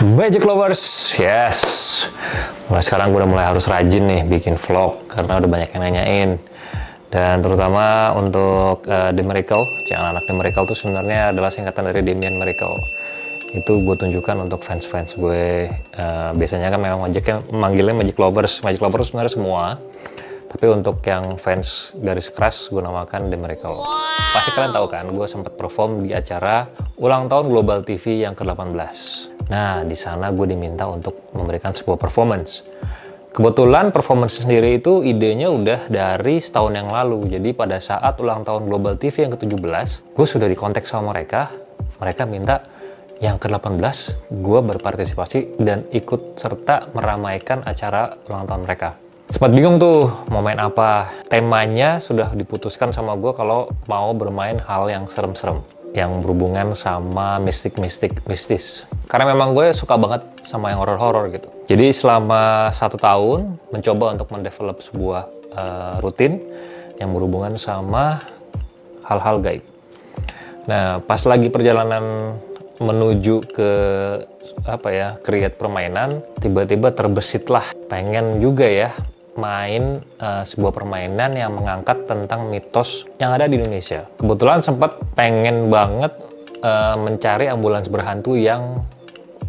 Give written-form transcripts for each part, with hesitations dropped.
Magic Lovers, yes. Mulai sekarang gue udah mulai harus rajin nih bikin vlog karena udah banyak yang nanyain. Dan terutama untuk The Miracle, anak The Miracle itu sebenarnya adalah singkatan dari Damien Miracle. Itu gue tunjukkan untuk fans-fans gue. Biasanya kan memang manggilnya Magic Lovers. Magic Lovers sebenarnya semua. Tapi untuk yang fans garis keras, gue namakan The Miracle. Pasti kalian tahu kan, gue sempat perform di acara ulang tahun Global TV yang ke-18. Nah, di sana gue diminta untuk memberikan sebuah performance. Kebetulan performance sendiri itu idenya udah dari setahun yang lalu. Jadi pada saat ulang tahun Global TV yang ke-17, gue sudah dikontak sama mereka. Mereka minta yang ke-18 gue berpartisipasi dan ikut serta meramaikan acara ulang tahun mereka. Sempat bingung tuh mau main apa. Temanya sudah diputuskan sama gue kalau mau bermain hal yang serem-serem, yang berhubungan sama mistis. Karena memang gue suka banget sama yang horor-horor gitu. Jadi selama 1 tahun mencoba untuk mendevelop sebuah rutin yang berhubungan sama hal-hal gaib. Nah, pas lagi perjalanan menuju ke create permainan, tiba-tiba terbesitlah pengen juga ya main sebuah permainan yang mengangkat tentang mitos yang ada di Indonesia. Kebetulan sempat pengen banget mencari ambulans berhantu yang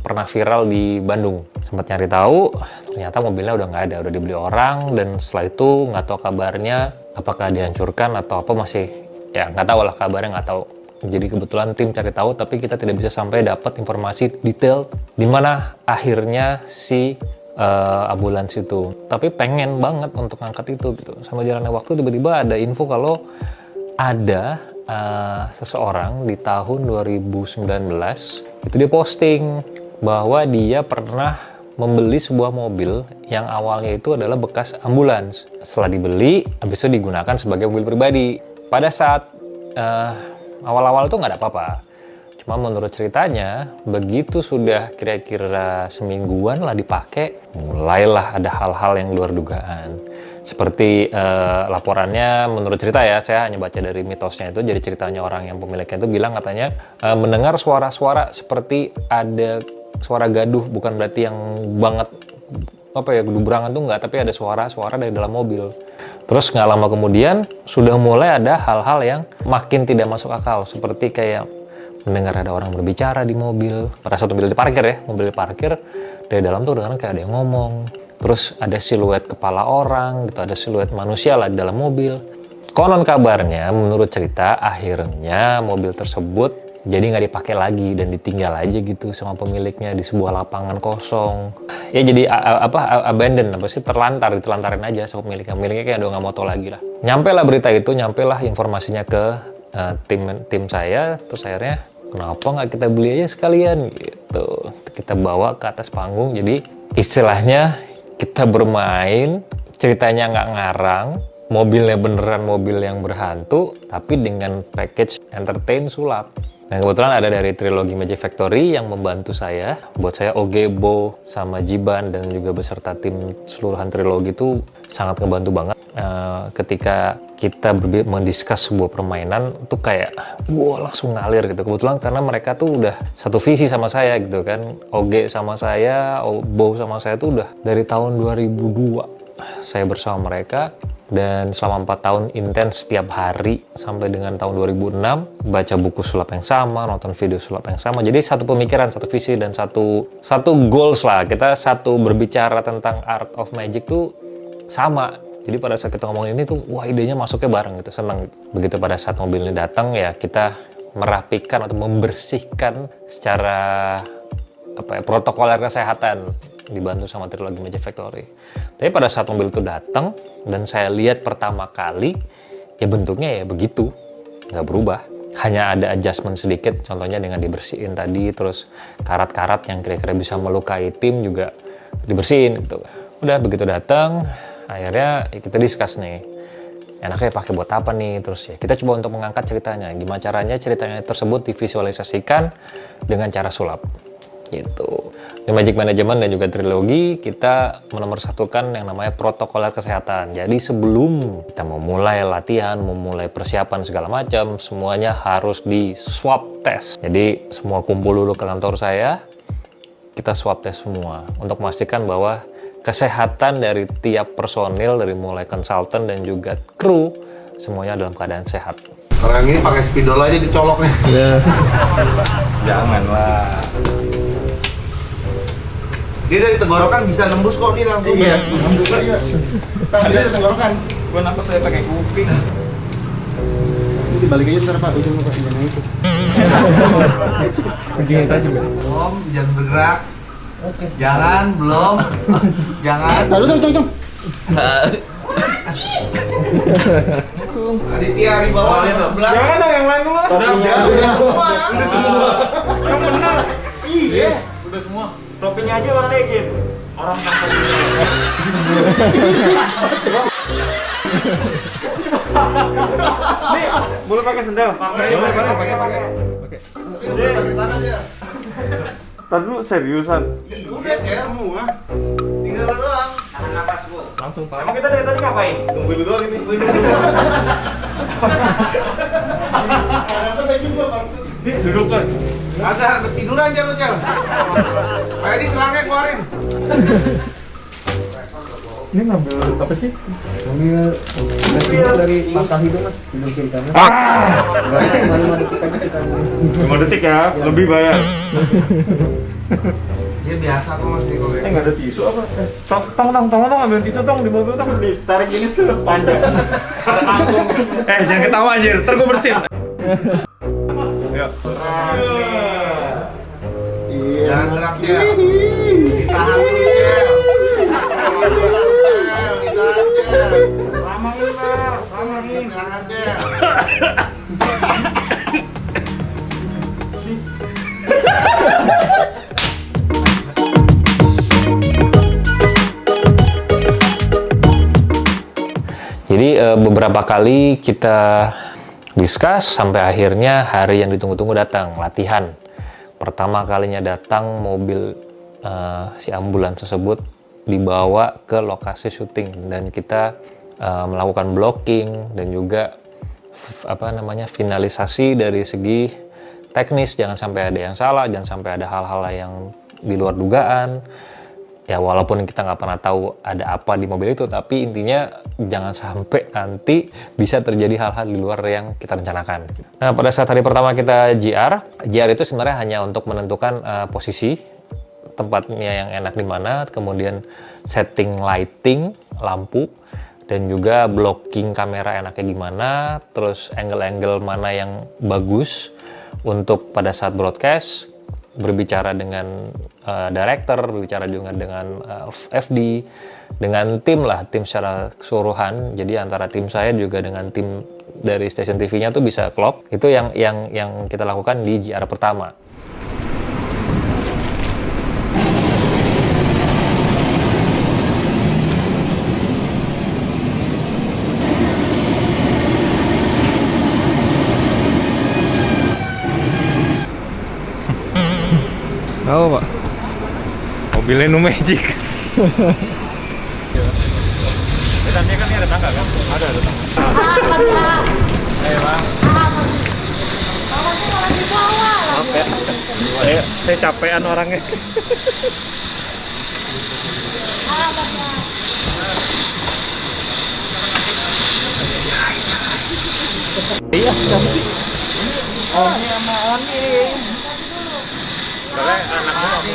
pernah viral di Bandung. Sempat nyari tahu, ternyata mobilnya udah nggak ada, udah dibeli orang, dan setelah itu nggak tahu kabarnya apakah dihancurkan atau apa, masih ya nggak tahu lah kabarnya, nggak tahu. Jadi kebetulan tim cari tahu, tapi kita tidak bisa sampai dapat informasi detail di mana akhirnya si ambulans itu. Tapi pengen banget untuk ngangkat itu gitu. Sama jalannya waktu tiba-tiba ada info kalau ada seseorang di tahun 2019 itu dia posting bahwa dia pernah membeli sebuah mobil yang awalnya itu adalah bekas ambulans. Setelah dibeli, habis itu digunakan sebagai mobil pribadi. Pada saat awal-awal itu nggak ada apa-apa. Cuma menurut ceritanya, begitu sudah kira-kira semingguan lah dipakai, mulailah ada hal-hal yang luar dugaan. Seperti laporannya, menurut cerita ya, saya hanya baca dari mitosnya itu, jadi ceritanya orang yang pemiliknya itu bilang katanya mendengar suara-suara seperti ada suara gaduh, bukan berarti yang banget gedubrangan tuh enggak, tapi ada suara-suara dari dalam mobil. Terus nggak lama kemudian sudah mulai ada hal-hal yang makin tidak masuk akal, seperti kayak mendengar ada orang berbicara di mobil. Pada saat mobil diparkir, dari dalam tuh dengar kayak ada yang ngomong. Terus ada siluet kepala orang gitu, ada siluet manusia lah di dalam mobil. Konon kabarnya, menurut cerita, akhirnya mobil tersebut jadi nggak dipakai lagi dan ditinggal aja gitu sama pemiliknya di sebuah lapangan kosong. Ya jadi abandon, ditelantarin aja sama pemiliknya kayak udah nggak mau tahu lagi lah. Nyampelah berita itu, nyampelah informasinya ke tim saya, terus akhirnya kenapa nggak kita beli aja sekalian gitu. Kita bawa ke atas panggung, jadi istilahnya kita bermain, ceritanya nggak ngarang, mobilnya beneran mobil yang berhantu, tapi dengan package entertain sulap. Nah, kebetulan ada dari trilogi Magic Factory yang membantu saya. Buat saya, Oge, Bo, sama Jiban, dan juga beserta tim seluruhan trilogi itu sangat ngebantu banget. Ketika kita mendiskus sebuah permainan, tuh kayak langsung ngalir gitu. Kebetulan karena mereka tuh udah satu visi sama saya gitu kan. Oge sama saya, Bo sama saya tuh udah dari tahun 2002 saya bersama mereka. Dan selama 4 tahun intens setiap hari sampai dengan tahun 2006 baca buku sulap yang sama, nonton video sulap yang sama. Jadi satu pemikiran, satu visi, dan satu goals lah. Kita satu berbicara tentang art of magic tuh sama. Jadi pada saat kita ngomongin ini tuh, idenya masuknya bareng gitu, seneng gitu. Begitu pada saat mobil ini datang, ya kita merapikan atau membersihkan secara protokoler kesehatan, dibantu sama trilogi Magic Factory. Tapi pada saat mobil itu datang dan saya lihat pertama kali, ya bentuknya ya begitu, nggak berubah. Hanya ada adjustment sedikit, contohnya dengan dibersihin tadi, terus karat-karat yang kira-kira bisa melukai tim juga dibersihin gitu. Udah begitu datang, akhirnya ya kita discuss nih, enaknya pakai buat apa nih. Terus ya kita coba untuk mengangkat ceritanya, gimana caranya ceritanya tersebut divisualisasikan dengan cara sulap gitu. Di Magic Management dan juga trilogi kita menomorsatukan yang namanya protokoler kesehatan. Jadi sebelum kita memulai latihan, memulai persiapan segala macam, semuanya harus di swab test. Jadi semua kumpul dulu ke kantor saya, kita swab test semua untuk memastikan bahwa kesehatan dari tiap personil, dari mulai konsultan dan juga kru, semuanya dalam keadaan sehat. Kalau yang ini pakai spidol aja dicolok nih. Janganlah. Dia dari tenggorokan bisa nembus kok, dia langsung. Iya, nembus aja. Tadi dari tenggorokan. Gua napas saya pakai kuping. Ini dibalik aja ntar Pak, ujung Pak, jangan itu. Ujungnya tajam ya? Belum, jangan bergerak. Jangan, belum. Jangan. Tunggu. Aditya di bawah nomor 11. Jangan dong yang lain dulu. Udah semua. Yang benar. Iya, udah semua. Topinya aja ledekin. Orang tanpa Nih, boleh pakai sendal? Pakai. Pakai tangan aja. Tadi dulu seriusan. Udah kayak semua. Tinggal lu doang. Tahan napas, Bu. Langsung Pak. Emang kita dari tadi ngapain? Nungguin lu doang ini. Nungguin lu doang. Nih, duduk kan. Agak tiduran aja lu, Cel. Kayak di selangnya keluarin. Ini ngambil apa sih? Ngambil dari mata hidung Mas, hidung kiri kanan. Baru 5 detik aja kita. 5 detik ya, lebih bayar. Dia biasa kok Mas Niko kayak. Nggak ada tisu apa? Tong ambil tisu tong di mobil tong ditarik ini tuh panjang. Ada angkung. Jangan ketawa anjir, ntar gue bersin. Yuk. Jangan gerak, Cel. Ditahan terus, Cel. Ditahan, Cel. Lamain lah, lamain. Ditahan, Cel. Jadi beberapa kali kita discuss sampai akhirnya hari yang ditunggu-tunggu datang, latihan. Pertama kalinya datang mobil si ambulans tersebut dibawa ke lokasi syuting dan kita melakukan blocking dan juga finalisasi dari segi teknis. Jangan sampai ada yang salah, jangan sampai ada hal-hal yang di luar dugaan. Ya walaupun kita nggak pernah tahu ada apa di mobil itu, tapi intinya jangan sampai nanti bisa terjadi hal-hal di luar yang kita rencanakan. Nah pada saat hari pertama kita GR itu sebenarnya hanya untuk menentukan posisi tempatnya yang enak di mana, kemudian setting lighting, lampu, dan juga blocking kamera enaknya gimana, terus angle-angle mana yang bagus untuk pada saat broadcast, berbicara dengan director, berbicara juga dengan FD, dengan tim secara keseluruhan. Jadi antara tim saya juga dengan tim dari stasiun TV-nya tuh bisa klop. Itu yang kita lakukan di GR pertama. Tahu Pak? Mobilnya Nu Magic. Tandanya kan ini ada tangga kan? Ada tangga. Ayo Bang. Maaf ya. Saya capean orangnya. Iya. Oni sama Oni. Karena anakmu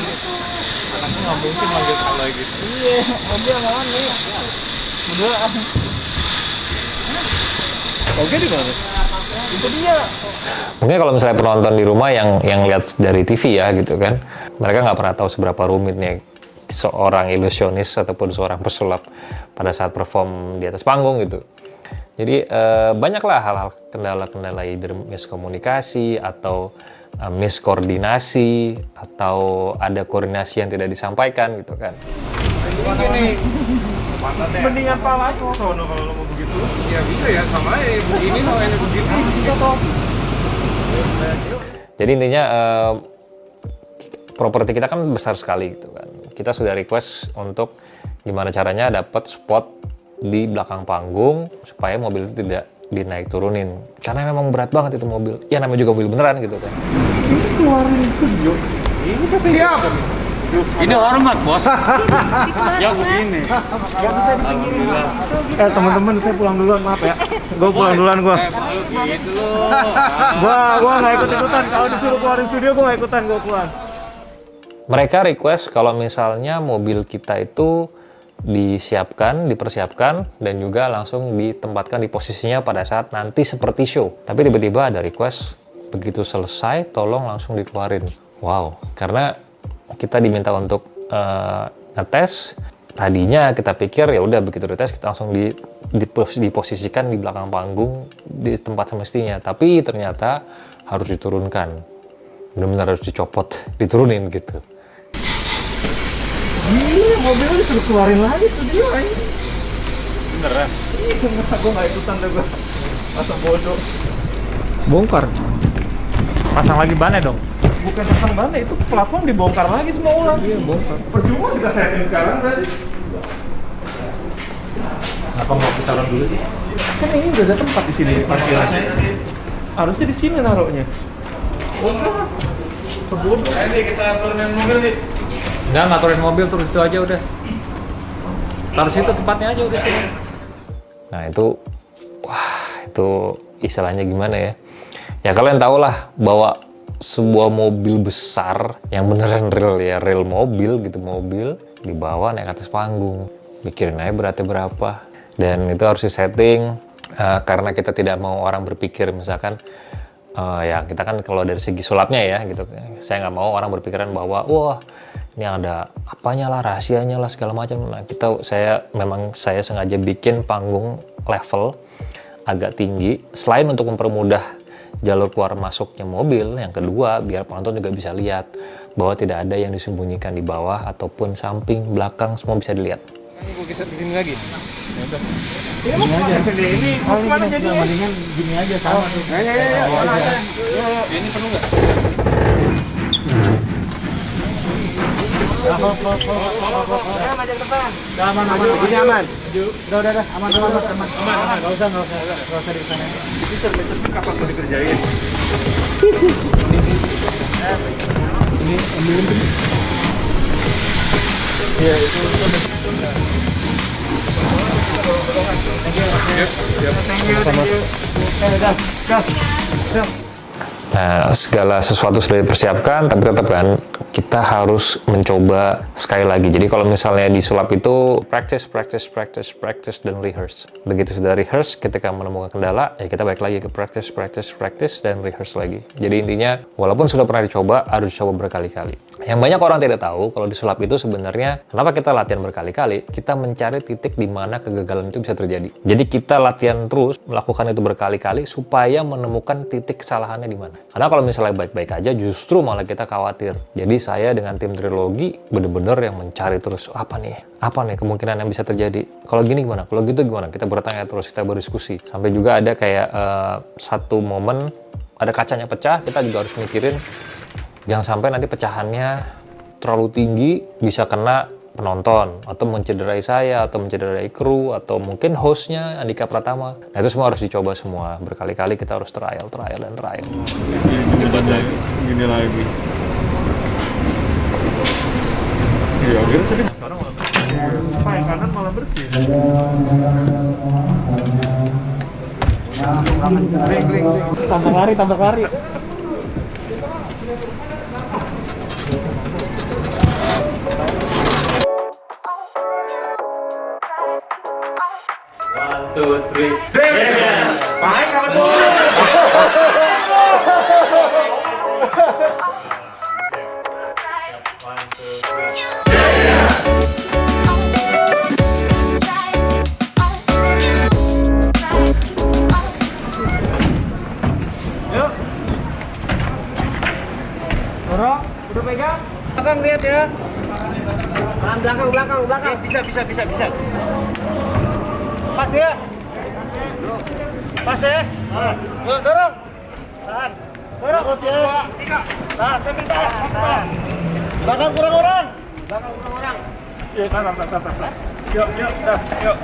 nggak mungkin manggil kalau gitu. Iya, mobil sama Oni. Udah. Oke di mana? Itu dia. Mungkin kalau misalnya penonton di rumah yang lihat dari TV ya gitu kan, mereka nggak pernah tahu seberapa rumitnya seorang ilusionis ataupun seorang pesulap pada saat perform di atas panggung gitu. Jadi banyaklah hal-hal kendala-kendala either miskomunikasi atau miskoordinasi atau ada koordinasi yang tidak disampaikan gitu kan. Begini, mendingan pala sono kalau lo mau begitu. Ya bisa ya, sama aja begini kalau enak begini. Jadi intinya properti kita kan besar sekali gitu kan. Kita sudah request untuk gimana caranya dapat spot di belakang panggung supaya mobil itu tidak dinaik turunin. Karena memang berat banget itu mobil. Ya namanya juga mobil beneran gitu kan. Ini keluarin studio. Ini katanya. Ini hormat, Bos. Ya begini. Teman-teman saya pulang duluan, maaf ya. Gue pulang duluan gua. Gitu loh. Gua nggak ikut-ikutan. Kalau disuruh keluarin studio gua nggak ikutan, gua pulang. Mereka request kalau misalnya mobil kita itu dipersiapkan, dan juga langsung ditempatkan di posisinya pada saat nanti seperti show. Tapi tiba-tiba ada request, begitu selesai, tolong langsung dikeluarin. Wow, karena kita diminta untuk ngetes. Tadinya kita pikir ya udah begitu dites kita langsung diposisikan di belakang panggung di tempat semestinya. Tapi ternyata harus diturunkan, benar-benar harus dicopot, diturunin gitu. Iya, mobilnya disuruh keluarin lagi studio ini. Beneran? Iya, gue nggak ikutan deh gue. Masa bodoh. Bongkar. Pasang lagi bannya dong. Bukan pasang bannya, itu plafon dibongkar lagi semua ulang. Iya, bongkar. Percuma kita setting sekarang berarti. Kenapa mau kita taruh dulu sih? Kan ini udah ada tempat di sini parkirannya. Harusnya di sini naruhnya. Bongkar. Sebodoh. Ini kita turunin mobil nih. Nggak turunin mobil, terus itu aja udah. Taruh situ tempatnya aja udah sini. Nah itu, wah itu istilahnya gimana ya? Ya kalian tau lah bahwa sebuah mobil besar yang beneran real mobil gitu, mobil dibawa naik atas panggung, mikirin aja beratnya berapa, dan itu harus disetting karena kita tidak mau orang berpikir misalkan ya kita kan kalau dari segi sulapnya ya gitu, saya nggak mau orang berpikiran bahwa wah ini ada apanya lah, rahasianya lah segala macam. Nah saya sengaja bikin panggung level agak tinggi, selain untuk mempermudah jalur keluar masuknya mobil, yang kedua biar penonton juga bisa lihat bahwa tidak ada yang disembunyikan di bawah ataupun samping, belakang, semua bisa dilihat. Ini gua kita di sini lagi. Ya udah. Ini aja. Ini mana jadi? Mendingan gini aja sama tuh. Ya. Ini penuh nggak? Aman. Ini aman. Udah. Aman. Nggak usah di sana. Ini servis kapan mau dikerjain? Ini ambilin tuh. Iya, itu. Nah, segala sesuatu sudah dipersiapkan, tapi tetap kan kita harus mencoba sekali lagi. Jadi kalau misalnya di sulap itu practice dan rehearse. Begitu sudah rehearse, ketika menemukan kendala, ya kita balik lagi ke practice dan rehearse lagi. Jadi intinya, walaupun sudah pernah dicoba, harus dicoba berkali-kali. Yang banyak orang tidak tahu, kalau di sulap itu sebenarnya, kenapa kita latihan berkali-kali, kita mencari titik di mana kegagalan itu bisa terjadi. Jadi kita latihan terus, melakukan itu berkali-kali, supaya menemukan titik kesalahannya di mana. Karena kalau misalnya baik-baik aja, justru malah kita khawatir. Jadi saya dengan tim trilogi bener-bener yang mencari terus, apa nih kemungkinan yang bisa terjadi. Kalau gini gimana? Kalau gitu gimana? Kita bertanya terus, kita berdiskusi. Sampai juga ada kayak satu momen, ada kacanya pecah, kita juga harus mikirin, jangan sampai nanti pecahannya terlalu tinggi, bisa kena penonton, atau mencederai saya, atau mencederai kru, atau mungkin hostnya Andika Pratama. Nah itu semua harus dicoba semua, berkali-kali kita harus trial. Gini lagi. Iya, gitu tadi. Yang kanan malah bersih. Tambah kari. One, two, three. Baik, kawan dulu. Dorong, udah pegang. Belakang lihat ya. Belakang. Bisa. Pas ya. Yuk, dorong. Tahan. Dorong. Terus ya. 2, 3. Tahan, saya minta. Belakang kurang orang. Iya, tahan. Yuk, dah, yuk.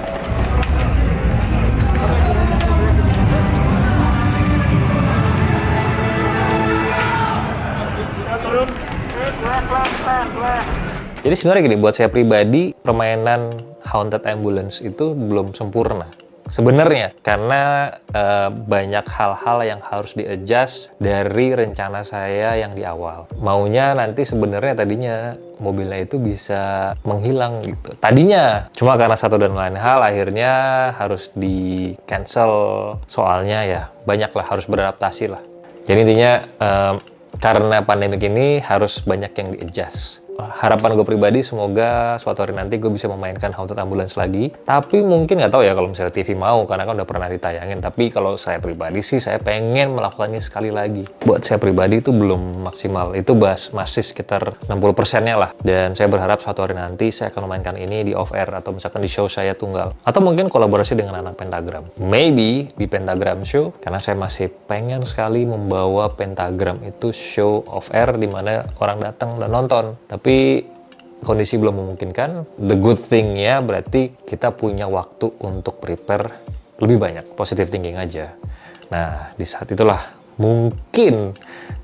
Turun. Pelan. Jadi sebenarnya gini, buat saya pribadi, permainan Haunted Ambulance itu belum sempurna. Sebenarnya, karena banyak hal-hal yang harus di-adjust dari rencana saya yang di awal. Maunya nanti sebenarnya tadinya mobilnya itu bisa menghilang gitu. Tadinya, cuma karena satu dan lain hal akhirnya harus di-cancel. Soalnya ya banyaklah, harus beradaptasi lah. Jadi intinya karena pandemik ini harus banyak yang di-adjust. Harapan gue pribadi semoga suatu hari nanti gue bisa memainkan Haunted Ambulance lagi. Tapi mungkin nggak tahu ya kalau misalnya TV mau, karena kan udah pernah ditayangin. Tapi kalau saya pribadi sih saya pengen melakukannya sekali lagi. Buat saya pribadi itu belum maksimal. Itu masih sekitar 60%-nya lah. Dan saya berharap suatu hari nanti saya akan memainkan ini di off-air atau misalkan di show saya tunggal. Atau mungkin kolaborasi dengan anak Pentagram. Maybe di Pentagram Show, karena saya masih pengen sekali membawa Pentagram itu show off-air di mana orang datang dan nonton. Tapi kondisi belum memungkinkan. The good thing-nya berarti kita punya waktu untuk prepare lebih banyak. Positive thinking aja. Nah, di saat itulah mungkin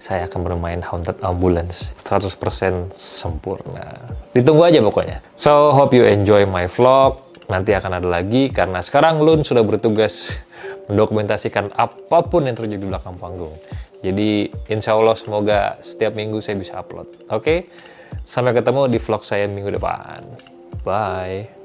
saya akan bermain Haunted Ambulance 100% sempurna. Ditunggu aja pokoknya. So, hope you enjoy my vlog. Nanti akan ada lagi karena sekarang Lun sudah bertugas mendokumentasikan apapun yang terjadi di belakang panggung. Jadi, insya Allah semoga setiap minggu saya bisa upload. Oke? Sampai ketemu di vlog saya minggu depan. Bye.